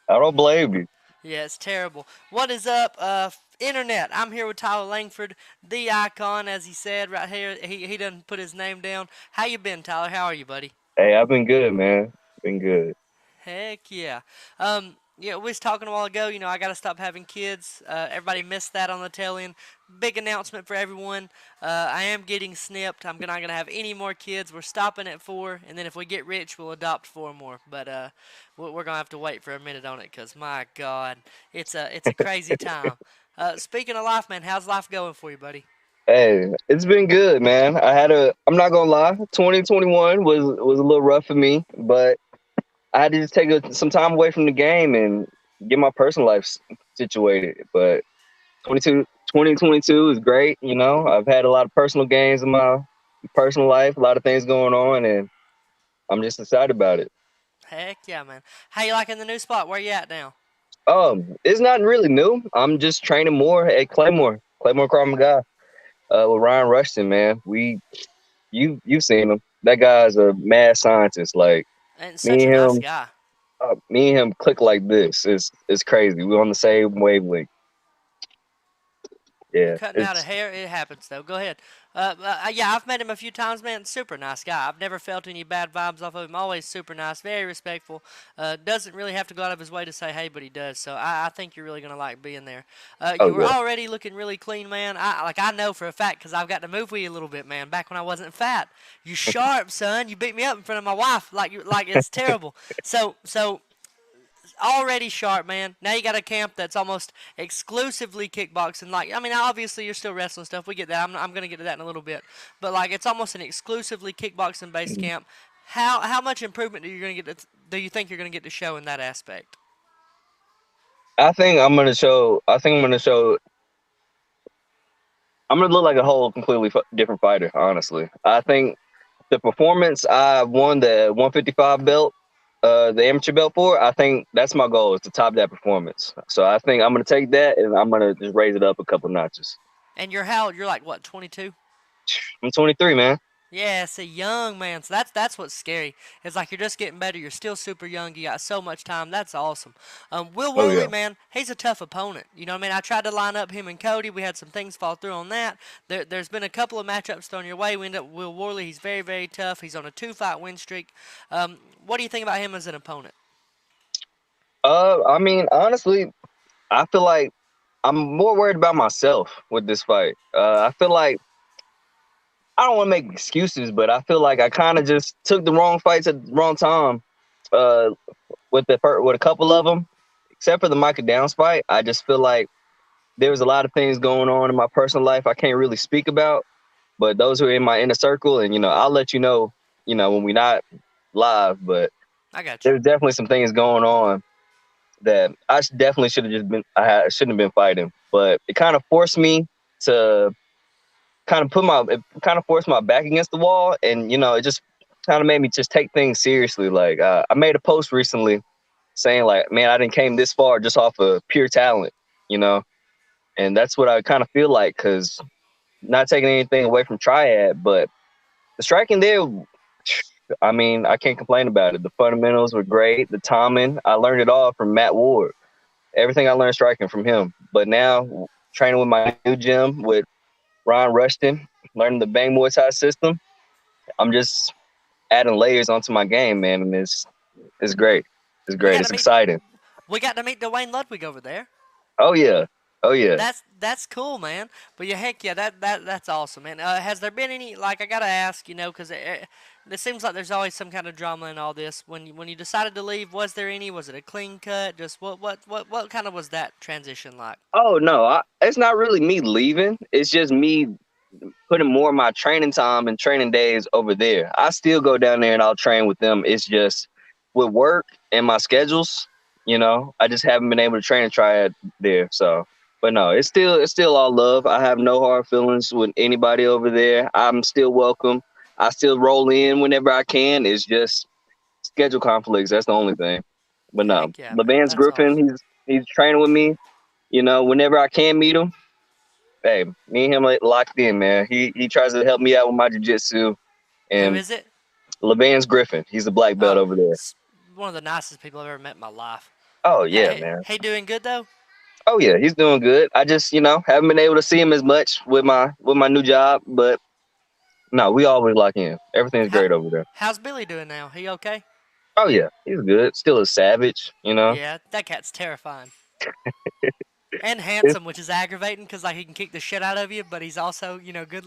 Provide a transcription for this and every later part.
I don't blame you. Yeah, it's terrible. What is up, internet? I'm here with Tyler Langford, the icon, as he said right here. He doesn't put his name down. How you been, Tyler? How are you, buddy? Hey, I've been good, man. Been good. Heck yeah. Yeah, we was talking a while ago. I got to stop having kids. Everybody missed that on the tail end. Big announcement for everyone. I am getting snipped. I'm not gonna have any more kids. We're stopping at 4, and then if we get rich, we'll adopt 4 more. But we're gonna have to wait for a minute on it, cause my God, it's a crazy time. Speaking of life, man, how's life going for you, buddy? Hey, it's been good, man. I'm not gonna lie, 2021 was a little rough for me, but I had to just take some time away from the game and get my personal life situated. But 2022 is great. I've had a lot of personal gains in my personal life, a lot of things going on, and I'm just excited about it. Heck yeah, man. How you liking the new spot? Where you at now? It's not really new. I'm just training more at Claymore Krav Maga, with Ryan Rushton, man. You've seen him. That guy's a mad scientist. Like And me such a and nice him, guy. me and him click like this. It's crazy. We're on the same wavelength. You're Yeah, cutting out a it's hair. It happens though. Go ahead. Yeah, I've met him a few times, man. Super nice guy. I've never felt any bad vibes off of him. Always super nice, very respectful. Doesn't really have to go out of his way to say hey, but he does. So I think you're really gonna like being there. oh You were yeah. already looking really clean, man. I know for a fact because I've got to move with you a little bit, man. Back when I wasn't fat, you sharp, son. You beat me up in front of my wife, like it's terrible. So already sharp, man. Now you got a camp that's almost exclusively kickboxing. Like, I mean, obviously you're still wrestling stuff. We get that. I'm gonna get to that in a little bit. But like, it's almost an exclusively kickboxing based camp. How much improvement do you think you're gonna get to show in that aspect? I think I'm gonna show. I'm gonna look like a whole completely different fighter. Honestly, I think the performance I won the 155 belt, the amateur belt for. I think that's my goal is to top that performance. So I think I'm gonna take that and I'm gonna just raise it up a couple notches. And you're how you're like what 22? I'm 23, man. Yeah, it's a young man. So that's what's scary. It's like you're just getting better. You're still super young. You got so much time. That's awesome. Will Oh Worley, yeah. man, he's a tough opponent. You know what I mean? I tried to line up him and Cody. We had some things fall through on that. There's been a couple of matchups thrown your way. We end up with Will Worley. He's very, very tough. He's on a 2-fight win streak. What do you think about him as an opponent? I mean, honestly, I feel like I'm more worried about myself with this fight. I feel like I don't want to make excuses, but I feel like I kind of just took the wrong fights at the wrong time. Uh, with a couple of them, except for the Micah Downs fight, I just feel like there was a lot of things going on in my personal life I can't really speak about. But those who are in my inner circle, and I'll let you know, when we're not live. But I got you. there's definitely some things going on that definitely should have just been. Shouldn't have been fighting, but it kind of forced me to it kind of forced my back against the wall, and it just kind of made me just take things seriously. Like I made a post recently saying like, man, I didn't came this far just off of pure talent, you know, and that's what I kind of feel like because not taking anything away from Triad, but the striking there, I mean, I can't complain about it. The fundamentals were great. The timing, I learned it all from Matt Ward. Everything I learned striking from him. But now training with my new gym with Ron Rushton, learning the Bang Muay Thai system, I'm just adding layers onto my game, man, and it's great. It's We great. got to It's meet. exciting. We got to meet Dwayne Ludwig over there. Oh yeah. Oh yeah. That's cool, man. But yeah, heck yeah, that's awesome, man. Has there been any like I gotta ask, because it seems like there's always some kind of drama in all this. When you decided to leave, was there any? Was it a clean cut? Just what kind of was that transition like? Oh no, it's not really me leaving. It's just me putting more of my training time and training days over there. I still go down there and I'll train with them. It's just with work and my schedules, I just haven't been able to train and try it there. So, but no, it's still all love. I have no hard feelings with anybody over there. I'm still welcome. I still roll in whenever I can. It's just schedule conflicts. That's the only thing. But no, Heck yeah, man, Levan's that's Griffin, awesome. he's training with me. Whenever I can meet him, hey, me and him locked in, man. He tries to help me out with my jiu-jitsu. Who And is it? Levan's Griffin, he's the black belt Oh, over there. one of the nicest people I've ever met in my life. Oh yeah, Hey, man. hey, doing good though. Oh yeah, he's doing good. I just, haven't been able to see him as much with my new job, but no, we always lock in. Everything's How great over there. how's Billy doing now? He okay? Oh yeah, he's good. Still a savage. Yeah, that cat's terrifying and It's handsome, which is aggravating because like he can kick the shit out of you, but he's also good.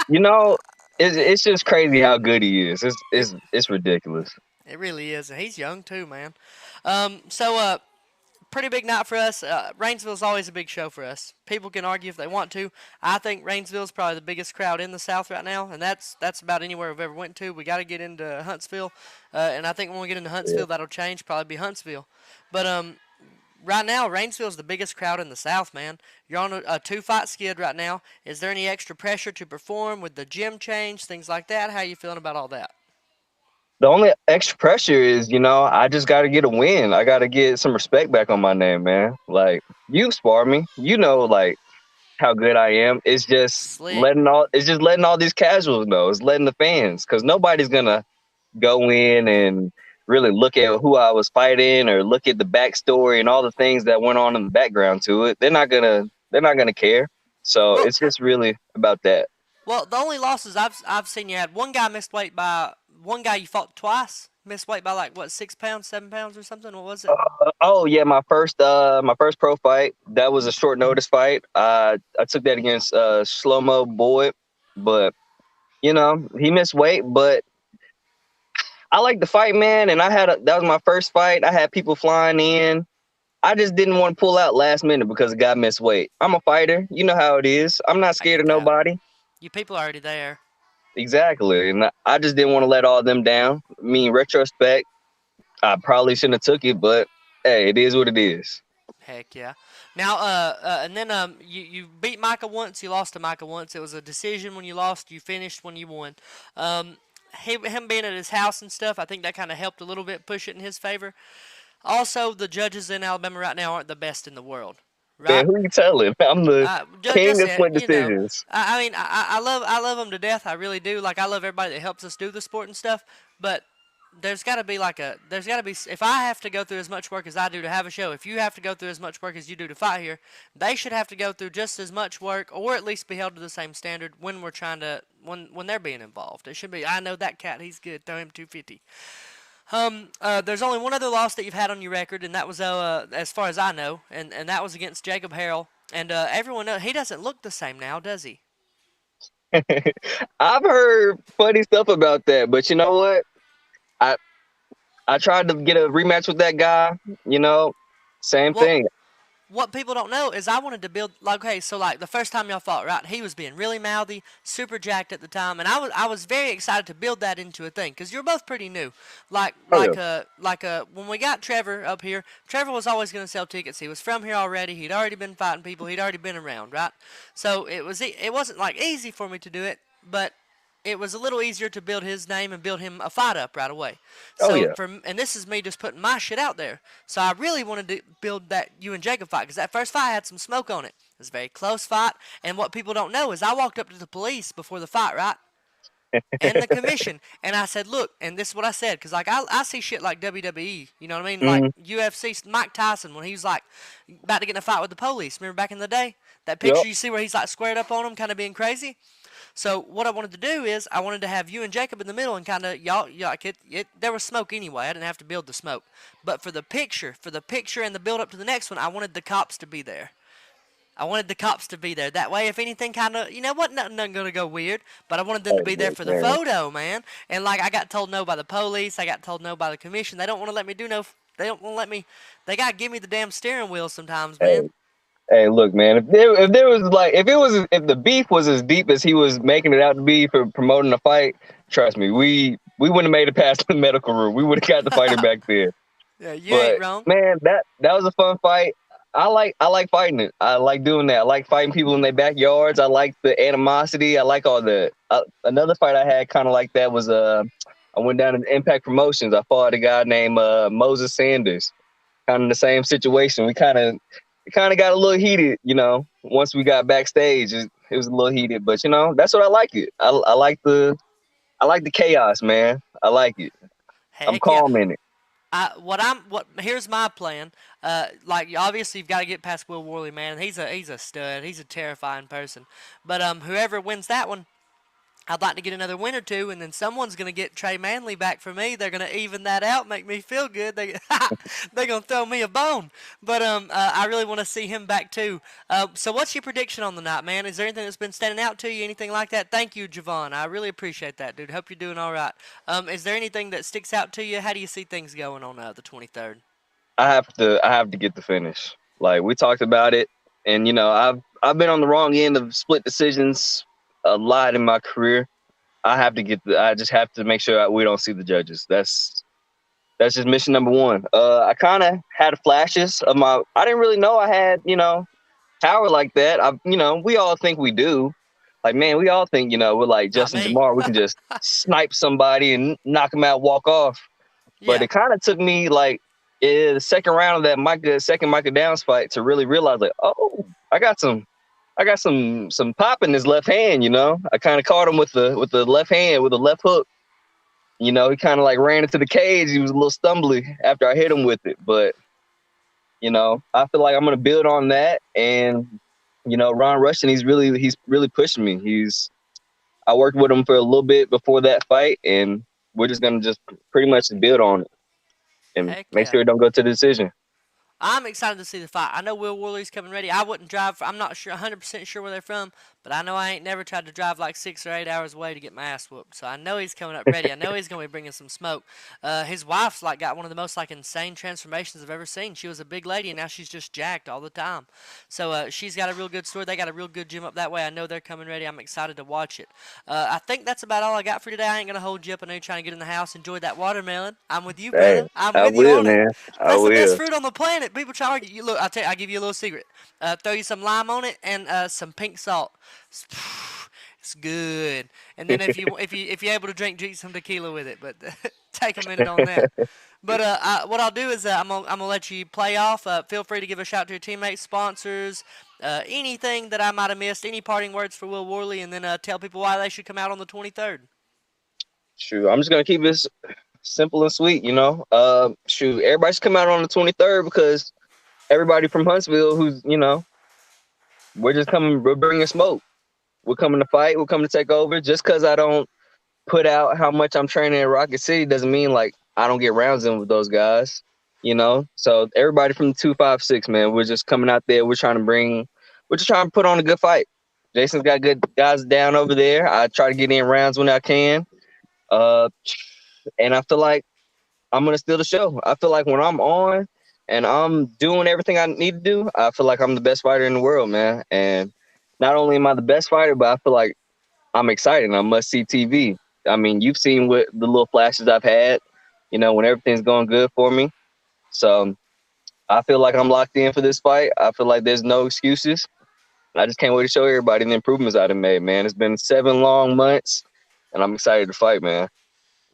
you know, it's just crazy how good he is. It's it it's it's ridiculous. it really is, and he's young too, man. So pretty big night for us. Rainsville's always a big show for us. People can argue if they want to. I think Rainsville's probably the biggest crowd in the South right now, and that's about anywhere we've ever went to. We got to get into Huntsville, and I think when we get into Yeah. Huntsville, that'll change. Probably be Huntsville, but right now Rainsville's the biggest crowd in the South, man. You're on a two-fight skid right now. Is there any extra pressure to perform with the gym change, things like that? How you feeling about all that? The only extra pressure is, I just got to get a win. I got to get some respect back on my name, man. Like you spar me, like how good I am. Slick. It's just letting all these casuals know. It's letting the fans, because nobody's gonna go in and really look at who I was fighting or look at the backstory and all the things that went on in the background to it. They're not gonna care. So Well, it's just really about that. Well, the only losses I've seen you had one guy missed weight by one guy you fought twice missed weight by like what 6 pounds, 7 pounds or something. What was it? Oh yeah, my first pro fight, that was a short notice fight. I took that against Slow-Mo Boyd, but he missed weight, but I like the fight, man, and that was my first fight. I had people flying in. I just didn't want to pull out last minute because the guy missed weight. I'm a fighter. You know how it is. I'm not I scared get of that. nobody. You people are already there. Exactly. And I just didn't want to let all them down. I mean, retrospect, I probably shouldn't have took it, but hey, it is what it is. Heck yeah. Now, and then you beat Micah once. You lost to Micah once. It was a decision when you lost. You finished when you won. Um, him being at his house and stuff, I think that kind of helped a little bit push it in his favor. Also, the judges in Alabama right now aren't the best in the world, Man, right? who you telling? I'm the king Just of split you know, decisions. I mean, I love them to death. I really do. Like I love everybody that helps us do the sport and stuff. But there's got to be if I have to go through as much work as I do to have a show, if you have to go through as much work as you do to fight here, they should have to go through just as much work, or at least be held to the same standard when we're trying to when they're being involved. It should be. I know that cat. He's good. Throw him 250. There's only one other loss that you've had on your record, and that was as far as I know, and that was against Jacob Harrell. And everyone knows he doesn't look the same now, does he? I've heard funny stuff about that, but you know what? I I tried to get a rematch with that guy. You know, same Well, thing. what people don't know is I wanted to build like okay, so like the first time y'all fought, right? He was being really mouthy, super jacked at the time, and I was very excited to build that into a thing because you're both pretty new. Like Oh yeah. like when we got Trevor up here, Trevor was always going to sell tickets. He was from here already. He'd already been fighting people. He'd already been around, right? So it wasn't like easy for me to do it, but it was a little easier to build his name and build him a fight up right away. Oh So yeah. and this is me just putting my shit out there. So I really wanted to build that you and Jacob fight because that first fight had some smoke on it. It was a very close fight, and what people don't know is I walked up to the police before the fight, right? And the commission, and I said, look, and this is what I said, because like I see shit like WWE, you know what I mean, like Mhm. UFC, Mike Tyson when he was like about to get in a fight with the police. Remember back in the day, that Yep. picture you see where he's like squared up on him, kind of being crazy. So what I wanted to do is I wanted to have you and Jacob in the middle and kind of y'all like there was smoke anyway. I didn't have to build the smoke, but for the picture and the build up to the next one, I wanted the cops to be there. I wanted the cops to be there. That way, if anything kind of, nothing gonna go weird. But I wanted them to Hey, be there look, for the man. photo, man. And like I got told no by the police, I got told no by the commission. They don't want to let me do no. They don't want to let me. They gotta give me the damn steering wheel sometimes, man. Hey, hey, look, man. If there was like if the beef was as deep as he was making it out to be for promoting the fight, trust me, we wouldn't have made it past the medical room. We would have got the fighter back there. Yeah, you ain't But wrong. man, that was a fun fight. I like fighting it. I like doing that. I like fighting people in their backyards. I like the animosity. I like all that. Another fight I had kind of like that was I went down to Impact Promotions. I fought a guy named Moses Sanders. Kind of the same situation. We kind of got a little heated, once we got backstage. It was a little heated, but that's what I like it. I like the chaos, man. I like it. I'm Heck yeah. calm in it. What here's my plan. Like obviously you've got to get past Will Worley, man. He's a stud. He's a terrifying person. But whoever wins that one, I'd like to get another win or two, and then someone's going to get Trey Manley back for me. They're going to even that out, make me feel good. They're going to throw me a bone. But I really want to see him back too. So what's your prediction on the night, man? Is there anything that's been standing out to you, anything like that? Thank you, Javon. I really appreciate that, dude. Hope you're doing all right. Is there anything that sticks out to you? How do you see things going on the 23rd? I have to get the finish. Like we talked about it, and I've been on the wrong end of split decisions a lot in my career. I just have to make sure we don't see the judges. That's just mission number one. I kind of had flashes of my. I didn't really know I had power like that. We all think we do. Like man, we all think we're like Not Justin me. Jamar. We can just snipe somebody and knock them out, walk off. But Yeah. it kind of took me like in the second round of that second Micah Downs fight to really realize like, oh, I got some pop in his left hand. I kind of caught him with the left hand with the left hook. He kind of like ran into the cage. He was a little stumbly after I hit him with it, but I feel like I'm gonna build on that. And Ron Rushton, he's really pushing me. I worked with him for a little bit before that fight, and we're just gonna just pretty much build on it and Heck make yeah. sure it don't go to the decision. I'm excited to see the fight. I know Will Worley's coming ready. I wouldn't drive. I'm not sure, 100% sure where they're from, but I know I ain't never tried to drive like 6 or 8 hours away to get my ass whooped. So I know he's coming up ready. I know he's gonna be bringing some smoke. His wife's like got one of the most like insane transformations I've ever seen. She was a big lady and now she's just jacked all the time. So she's got a real good story. They got a real good gym up that way. I know they're coming ready. I'm excited to watch it. I think that's about all I got for today. I ain't gonna hold you up. I know you're trying to get in the house. Enjoy that watermelon. I'm with you, Hey, brother. I'm I with you will, on it. man. I That's the best will. fruit on the planet. People try to argue. You look, I give you a little secret. Throw you some lime on it and some pink salt. It's, it's good. And then if you're able to drink some tequila with it. But take a minute on that. But what I'll do is I'm gonna let you play off. Feel free to give a shout to your teammates, sponsors, anything that I might have missed. Any parting words for Will Worley, and then tell people why they should come out on the 23rd. Shoot, I'm just gonna keep this simple and sweet. Shoot, everybody should come out on the 23rd because everybody from Huntsville, we're just coming, we're bringing smoke. We're coming to fight. We're coming to take over. Just because I don't put out how much I'm training in Rocket City doesn't mean like I don't get rounds in with those guys. So everybody from the 256, man, we're just coming out there. We're just trying to put on a good fight. Jason's got good guys down over there. I try to get in rounds when I can. Uh, and I feel like I'm gonna steal the show. I feel like when I'm on and I'm doing everything I need to do, I feel like I'm the best fighter in the world, man. And not only am I the best fighter, but I feel like I'm excited. I must see TV. I mean, you've seen what the little flashes I've had, when everything's going good for me. So I feel like I'm locked in for this fight. I feel like there's no excuses. I just can't wait to show everybody the improvements I've made, man. It's been 7 long months, and I'm excited to fight, man.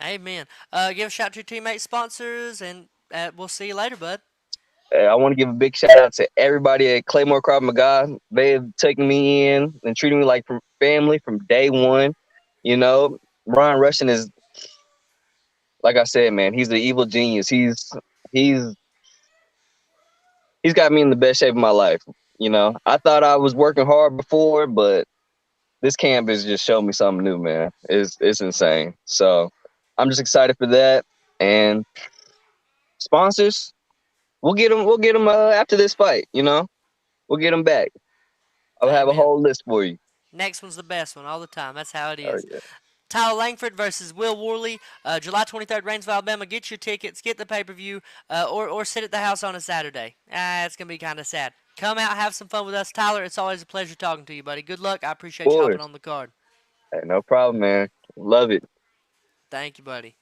Amen. Give a shout to your teammates, sponsors, and we'll see you later, bud. I want to give a big shout out to everybody at Claymore Krav Maga. They have taken me in and treated me like from family from day one. You know, Ron Rushton is, like I said, man, he's the evil genius. He's he's got me in the best shape of my life. I thought I was working hard before, but this camp has just shown me something new, man. It's insane. So I'm just excited for that. And sponsors, we'll get them. We'll get them after this fight. We'll get them back. I'll have a Amen. whole list for you. Next one's the best one all the time. That's how it Oh is. yeah. Tyler Langford versus Will Worley, July 23rd, Rainsville, Alabama. Get your tickets, get the pay per view, or sit at the house on a Saturday. It's going to be kind of sad. Come out, have some fun with us. Tyler, it's always a pleasure talking to you, buddy. Good luck. I Of appreciate you hopping course. on the card. Hey, no problem, man. Love it. Thank you, buddy.